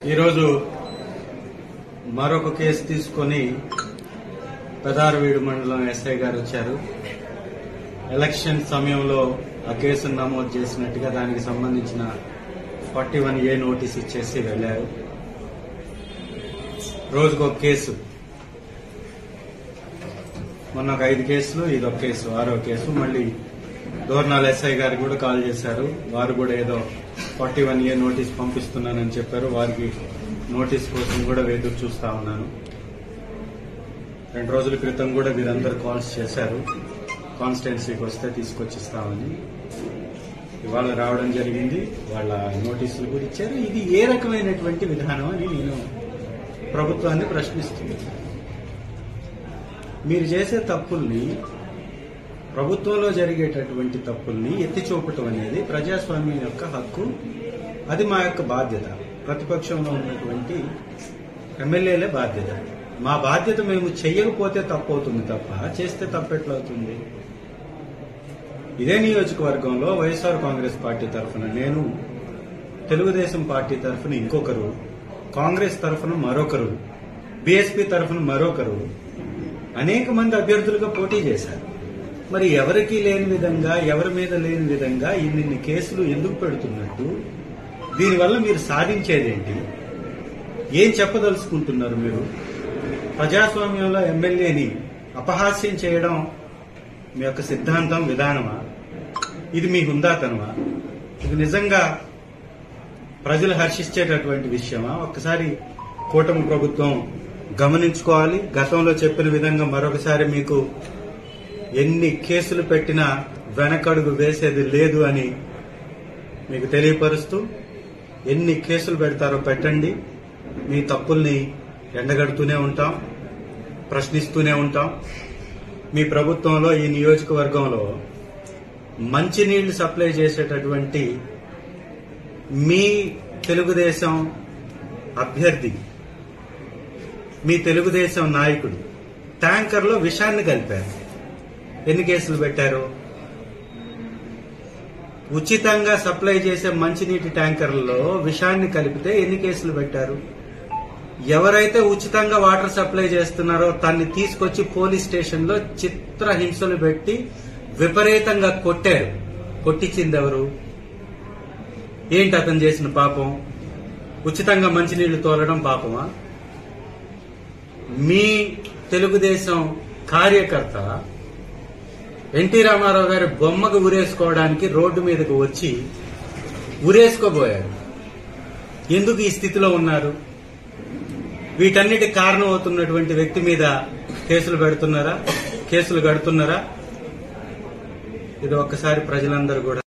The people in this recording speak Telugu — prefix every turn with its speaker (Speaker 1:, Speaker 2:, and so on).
Speaker 1: ఈరోజు మరొక కేసు తీసుకుని పెదారవీడు మండలం ఎస్ఐ గారు వచ్చారు. ఎలక్షన్ సమయంలో ఆ కేసును నమోదు చేసినట్టుగా దానికి సంబంధించిన 41A నోటీస్ ఇచ్చేసి వెళ్లారు. రోజుకొక కేసు, మొన్న ఒక 5 కేసులు, ఇదొక కేసు, 6వ కేసు. మళ్లీ దోర్నాల్ ఎస్ఐ గారు కూడా కాల్ చేశారు. వారు కూడా ఏదో 41A నోటీస్ పంపిస్తున్నానని చెప్పారు. వారికి నోటీస్ కోసం కూడా ఎదురు చూస్తా ఉన్నాను. 2 రోజుల క్రితం కూడా వీరందరూ కాల్స్ చేశారు. కాన్స్టిట్యున్సీకి వస్తే తీసుకొచ్చిస్తామని. ఇవాళ రావడం జరిగింది. వాళ్ళ నోటీసులు కూడా ఇచ్చారు. ఇది ఏ రకమైనటువంటి విధానం అని నేను ప్రభుత్వాన్ని ప్రశ్నిస్తున్నాను. మీరు చేసే తప్పుల్ని, ప్రభుత్వంలో జరిగేటటువంటి తప్పుల్ని ఎత్తి చూపటం అనేది ప్రజాస్వామ్యం యొక్క హక్కు. అది మా యొక్క బాధ్యత. ప్రతిపక్షంలో ఉన్నటువంటి ఎమ్మెల్యేలే బాధ్యత. మా బాధ్యత మేము చెయ్యకపోతే తప్పు అవుతుంది తప్ప చేస్తే తప్పెట్లవుతుంది. ఇదే నియోజకవర్గంలో వైఎస్ఆర్ కాంగ్రెస్ పార్టీ తరఫున నేను, తెలుగుదేశం పార్టీ తరఫున ఇంకొకరు, కాంగ్రెస్ తరఫున మరొకరు, బీఎస్పీ తరఫున మరొకరు అనేక మంది అభ్యర్థులుగా పోటీ చేశారు. మరి ఎవరికీ లేని విధంగా, ఎవరి మీద లేని విధంగా ఇన్ని కేసులు ఎందుకు పెడుతున్నట్టు? దీనివల్ల మీరు సాధించేదేంటి? ఏం చెప్పదలుచుకుంటున్నారు మీరు? ప్రజాస్వామ్యంలో ఎమ్మెల్యేని అపహాస్యం చేయడం మీ యొక్క సిద్ధాంతం, విధానమా? ఇది మీ హుందాతనమా? ఇది నిజంగా ప్రజలు హర్షించేటటువంటి విషయమా? ఒక్కసారి కూటమి ప్రభుత్వం గమనించుకోవాలి. గతంలో చెప్పిన విధంగా మరొకసారి మీకు ఎన్ని కేసులు పెట్టినా వెనకడుగు వేసేది లేదు అని మీకు తెలియపరుస్తూ, ఎన్ని కేసులు పెడతారో పెట్టండి. మీ తప్పుల్ని ఎండగడుతూనే ఉంటాం, ప్రశ్నిస్తూనే ఉంటాం. మీ ప్రభుత్వంలో, ఈ నియోజకవర్గంలో మంచినీళ్లు సప్లై చేసేటటువంటి మీ తెలుగుదేశం అభ్యర్థి, మీ తెలుగుదేశం నాయకుడు ట్యాంకర్లో విషాన్ని కలిపారు. ఎన్ని కేసులు పెట్టారు? ఉచితంగా సప్లై చేసే మంచినీటి ట్యాంకర్లలో విషాన్ని కలిపితే ఎన్ని కేసులు పెట్టారు? ఎవరైతే ఉచితంగా వాటర్ సప్లై చేస్తున్నారో తన్ని తీసుకొచ్చి పోలీస్ స్టేషన్లో చిత్రహింసలు పెట్టి విపరీతంగా కొట్టారు. కొట్టించింది ఎవరు? ఏంటి అతను చేసిన పాపం? ఉచితంగా మంచినీళ్లు తోలడం పాపమా? మీ తెలుగుదేశం కార్యకర్త ఎన్టీ రామారావు గారి బొమ్మకు ఉరేసుకోవడానికి రోడ్డు మీదకు వచ్చి ఉరేసుకోబోయారు. ఎందుకు ఈ స్థితిలో ఉన్నారు? వీటన్నిటికి కారణం అవుతున్నటువంటి వ్యక్తి మీద కేసులు పెడుతున్నారా? కేసులు కడుతున్నారా? ఇది ఒక్కసారి ప్రజలందరూ కూడా